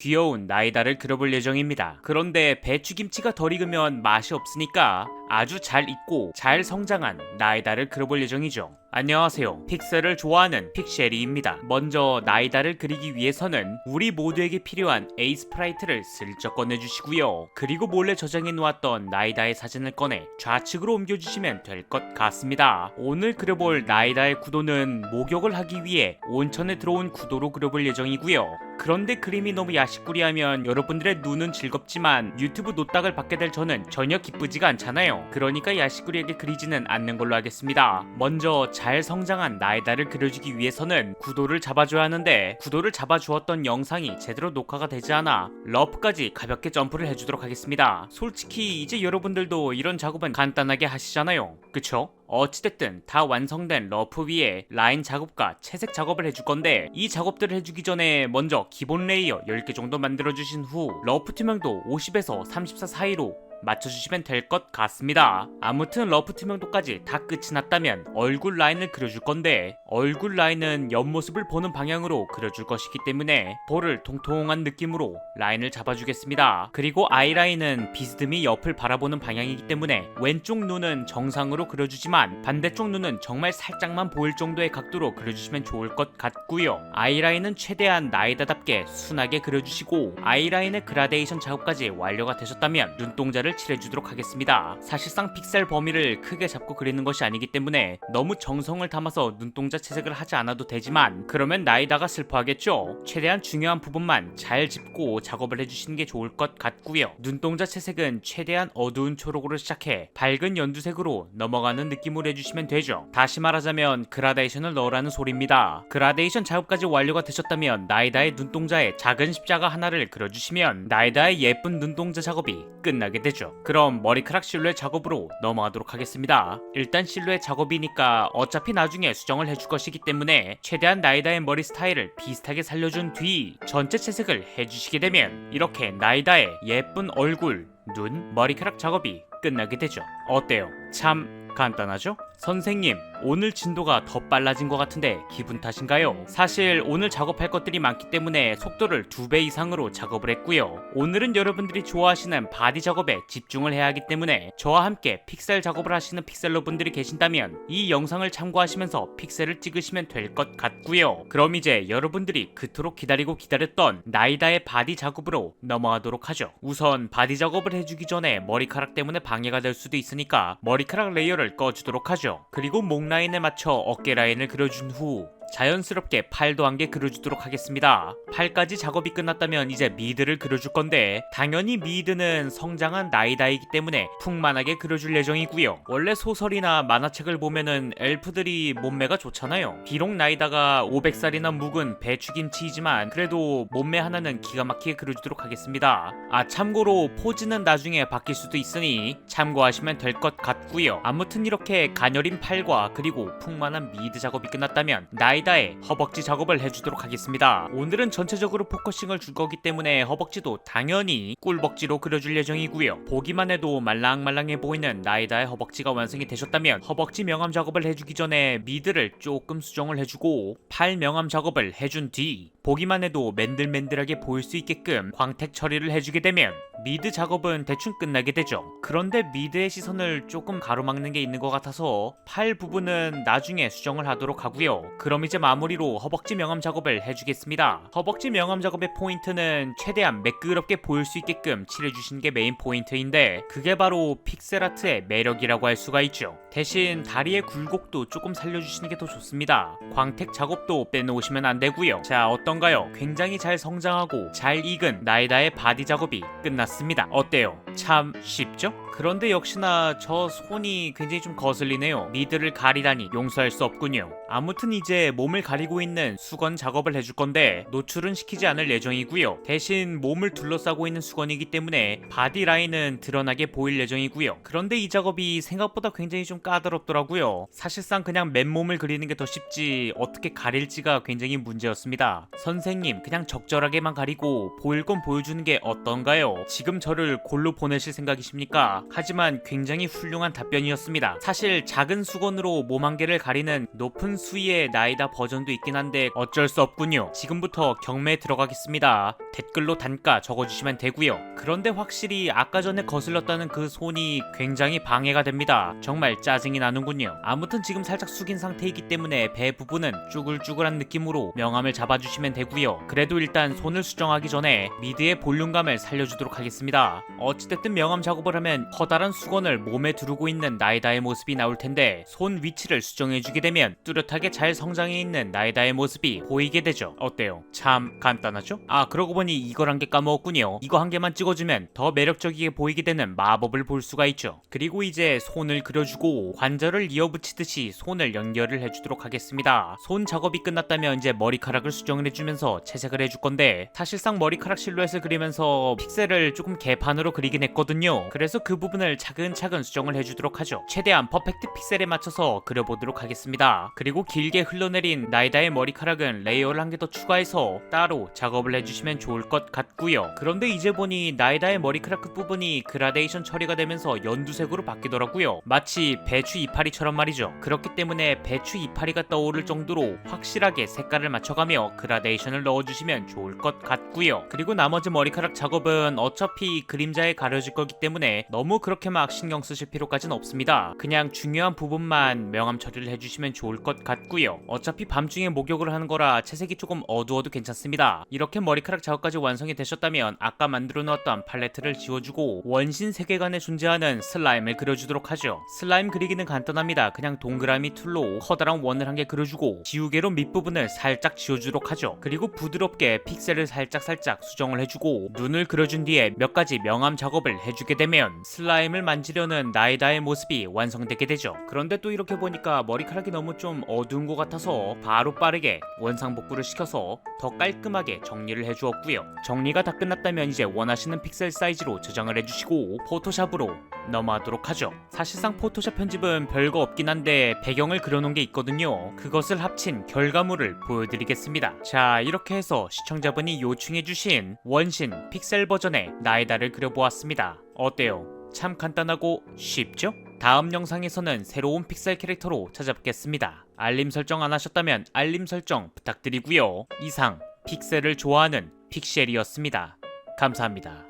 귀여운 나이다를 그려볼 예정입니다. 그런데 배추김치가 덜 익으면 맛이 없으니까 아주 잘 익고 잘 성장한 나이다를 그려볼 예정이죠. 안녕하세요. 픽셀을 좋아하는 픽쉐리입니다. 먼저 나이다를 그리기 위해서는 우리 모두에게 필요한 A 스프라이트를 슬쩍 꺼내주시고요. 그리고 몰래 저장해 놓았던 나이다의 사진을 꺼내 좌측으로 옮겨주시면 될 것 같습니다. 오늘 그려볼 나이다의 구도는 목욕을 하기 위해 온천에 들어온 구도로 그려볼 예정이고요. 그런데 그림이 너무 야식꾸리하면 여러분들의 눈은 즐겁지만 유튜브 노딱을 받게 될 저는 전혀 기쁘지가 않잖아요. 그러니까 야식꾸리하게 그리지는 않는 걸로 하겠습니다. 먼저 잘 성장한 나이다를 그려주기 위해서는 구도를 잡아줘야 하는데 구도를 잡아주었던 영상이 제대로 녹화가 되지 않아 러프까지 가볍게 점프를 해주도록 하겠습니다. 솔직히 이제 여러분들도 이런 작업은 간단하게 하시잖아요. 그쵸? 어찌됐든 다 완성된 러프 위에 라인 작업과 채색 작업을 해줄 건데 이 작업들을 해주기 전에 먼저 기본 레이어 10개 정도 만들어주신 후 러프 투명도 50에서 34 사이로 맞춰주시면 될 것 같습니다. 아무튼 러프 투명도까지 다 끝이 났다면 얼굴 라인을 그려줄 건데 얼굴 라인은 옆모습을 보는 방향으로 그려줄 것이기 때문에 볼을 통통한 느낌으로 라인을 잡아주겠습니다. 그리고 아이라인은 비스듬히 옆을 바라보는 방향이기 때문에 왼쪽 눈은 정상으로 그려주지만 반대쪽 눈은 정말 살짝만 보일 정도의 각도로 그려주시면 좋을 것 같고요. 아이라인은 최대한 나이다답게 순하게 그려주시고 아이라인의 그라데이션 작업까지 완료가 되셨다면 눈동자를 칠해주도록 하겠습니다. 사실상 픽셀 범위를 크게 잡고 그리는 것이 아니기 때문에 너무 정성을 담아서 눈동자 채색을 하지 않아도 되지만 그러면 나이다가 슬퍼하겠죠. 최대한 중요한 부분만 잘 짚고 작업을 해주시는 게 좋을 것 같고요. 눈동자 채색은 최대한 어두운 초록으로 시작해 밝은 연두색으로 넘어가는 느낌으로 해주시면 되죠. 다시 말하자면 그라데이션을 넣으라는 소리입니다. 그라데이션 작업까지 완료가 되셨다면 나이다의 눈동자에 작은 십자가 하나를 그려주시면 나이다의 예쁜 눈동자 작업이 끝나게 되죠. 그럼 머리카락 실루엣 작업으로 넘어가도록 하겠습니다. 일단 실루엣 작업이니까 어차피 나중에 수정을 해줄 것이기 때문에 최대한 나이다의 머리 스타일을 비슷하게 살려준 뒤 전체 채색을 해주시게 되면 이렇게 나이다의 예쁜 얼굴, 눈, 머리카락 작업이 끝나게 되죠. 어때요? 참 간단하죠? 선생님, 오늘 진도가 더 빨라진 것 같은데 기분 탓인가요? 사실 오늘 작업할 것들이 많기 때문에 속도를 2배 이상으로 작업을 했고요. 오늘은 여러분들이 좋아하시는 바디 작업에 집중을 해야 하기 때문에 저와 함께 픽셀 작업을 하시는 픽셀러 분들이 계신다면 이 영상을 참고하시면서 픽셀을 찍으시면 될 것 같고요. 그럼 이제 여러분들이 그토록 기다렸던 나이다의 바디 작업으로 넘어가도록 하죠. 우선 바디 작업을 해주기 전에 머리카락 때문에 방해가 될 수도 있으니까 머리카락 레이어를 꺼주도록 하죠. 그리고 목 라인에 맞춰 어깨 라인을 그려준 후 자연스럽게 팔도 한 개 그려주도록 하겠습니다. 팔까지 작업이 끝났다면 이제 미드를 그려줄 건데 당연히 미드는 성장한 나이다이기 때문에 풍만하게 그려줄 예정이고요. 원래 소설이나 만화책을 보면은 엘프들이 몸매가 좋잖아요. 비록 나이다가 500살이나 묵은 배추김치이지만 그래도 몸매 하나는 기가 막히게 그려주도록 하겠습니다. 참고로 포즈는 나중에 바뀔 수도 있으니 참고하시면 될 것 같고요. 아무튼 이렇게 가녀린 팔과 그리고 풍만한 미드 작업이 끝났다면 나이다의 허벅지 작업을 해주도록 하겠습니다. 오늘은 전체적으로 포커싱을 줄 거기 때문에 허벅지도 당연히 꿀벅지로 그려줄 예정이고요. 보기만 해도 말랑말랑해 보이는 나이다의 허벅지가 완성이 되셨다면 허벅지 명암 작업을 해주기 전에 미드를 조금 수정을 해주고 팔 명암 작업을 해준 뒤 보기만 해도 맨들맨들하게 보일 수 있게끔 광택 처리를 해주게 되면 미드 작업은 대충 끝나게 되죠. 그런데 미드의 시선을 조금 가로막는 게 있는 것 같아서 팔 부분은 나중에 수정을 하도록 하고요. 그럼 이제 마무리로 허벅지 명암 작업을 해주겠습니다. 허벅지 명암 작업의 포인트는 최대한 매끄럽게 보일 수 있게끔 칠해주시는 게 메인 포인트인데 그게 바로 픽셀아트의 매력이라고 할 수가 있죠. 대신 다리의 굴곡도 조금 살려주시는 게 더 좋습니다. 광택 작업도 빼놓으시면 안 되고요. 자, 어떤가요? 굉장히 잘 성장하고 잘 익은 나이다의 바디 작업이 끝났습니다. 어때요? 참 쉽죠? 그런데 역시나 저 손이 굉장히 좀 거슬리네요. 미드를 가리다니 용서할 수 없군요. 아무튼 이제 몸을 가리고 있는 수건 작업을 해줄 건데 노출은 시키지 않을 예정이고요. 대신 몸을 둘러싸고 있는 수건이기 때문에 바디 라인은 드러나게 보일 예정이고요. 그런데 이 작업이 생각보다 굉장히 좀 까다롭더라고요. 사실상 그냥 맨몸을 그리는 게 더 쉽지 어떻게 가릴지가 굉장히 문제였습니다. 선생님, 그냥 적절하게만 가리고 보일 건 보여주는 게 어떤가요? 지금 저를 골로 보내실 생각이십니까? 하지만 굉장히 훌륭한 답변이었습니다. 사실 작은 수건으로 몸 한 개를 가리는 높은 수위의 나이다 버전도 있긴 한데 어쩔 수 없군요. 지금부터 경매에 들어가겠습니다. 댓글로 단가 적어주시면 되고요. 그런데 확실히 아까 전에 거슬렀다는 그 손이 굉장히 방해가 됩니다. 정말 짜증이 나는군요. 아무튼 지금 살짝 숙인 상태이기 때문에 배 부분은 쭈글쭈글한 느낌으로 명암을 잡아주시면 되고요. 그래도 일단 손을 수정하기 전에 미드의 볼륨감을 살려주도록 하겠습니다. 어찌됐든 명암 작업을 하면 커다란 수건을 몸에 두르고 있는 나이다의 모습이 나올 텐데 손 위치를 수정해주게 되면 뚜렷하게 잘 성장해 있는 나이다의 모습이 보이게 되죠. 어때요? 참 간단하죠? 아, 그러고 보니 이걸 한 개 까먹었군요. 이거 한 개만 찍어주면 더 매력적이게 보이게 되는 마법을 볼 수가 있죠. 그리고 이제 손을 그려주고 관절을 이어붙이듯이 손을 연결을 해주도록 하겠습니다. 손 작업이 끝났다면 이제 머리카락을 수정을 해주면서 채색을 해줄 건데 사실상 머리카락 실루엣을 그리면서 픽셀을 조금 개판으로 그리긴 했거든요. 그래서 그 부분을 차근차근 수정을 해주도록 하죠. 최대한 퍼펙트 픽셀에 맞춰서 그려보도록 하겠습니다. 그리고 길게 흘러내린 나이다의 머리카락은 레이어를 한 개 더 추가해서 따로 작업을 해주시면 좋을 것 같고요. 그런데 이제 보니 나이다의 머리카락 끝부분이 그라데이션 처리가 되면서 연두색으로 바뀌더라고요. 마치 배추 이파리처럼 말이죠. 그렇기 때문에 배추 이파리가 떠오를 정도로 확실하게 색깔을 맞춰가며 그라데이션을 넣어주시면 좋을 것 같고요. 그리고 나머지 머리카락 작업은 어차피 그림자에 가려질 거기 때문에 너무 그렇게 막 신경 쓰실 필요까지는 없습니다. 그냥 중요한 부분만 명암 처리를 해주시면 좋을 것 같고요. 어차피 밤중에 목욕을 하는 거라 채색이 조금 어두워도 괜찮습니다. 이렇게 머리카락 작업까지 완성이 되셨다면 아까 만들어 놓았던 팔레트를 지워주고 원신 세계관에 존재하는 슬라임을 그려주도록 하죠. 슬라임 그리기는 간단합니다. 그냥 동그라미 툴로 커다란 원을 한 개 그려주고 지우개로 밑부분을 살짝 지워주도록 하죠. 그리고 부드럽게 픽셀을 살짝 수정을 해주고 눈을 그려준 뒤에 몇 가지 명암 작업을 해주게 되면 슬라임을 만지려는 나이다의 모습이 완성되게 되죠. 그런데 또 이렇게 보니까 머리카락이 너무 좀 어두운 것 같아서 바로 빠르게 원상복구를 시켜서 더 깔끔하게 정리를 해주었고요. 정리가 다 끝났다면 이제 원하시는 픽셀 사이즈로 저장을 해주시고 포토샵으로 넘어가도록 하죠. 사실상 포토샵 편집은 별거 없긴 한데 배경을 그려놓은 게 있거든요. 그것을 합친 결과물을 보여드리겠습니다. 자, 이렇게 해서 시청자분이 요청해주신 원신 픽셀 버전의 나이다를 그려보았습니다. 어때요? 참 간단하고 쉽죠? 다음 영상에서는 새로운 픽셀 캐릭터로 찾아뵙겠습니다. 알림 설정 안 하셨다면 알림 설정 부탁드리고요. 이상 픽셀을 좋아하는 픽셀이었습니다. 감사합니다.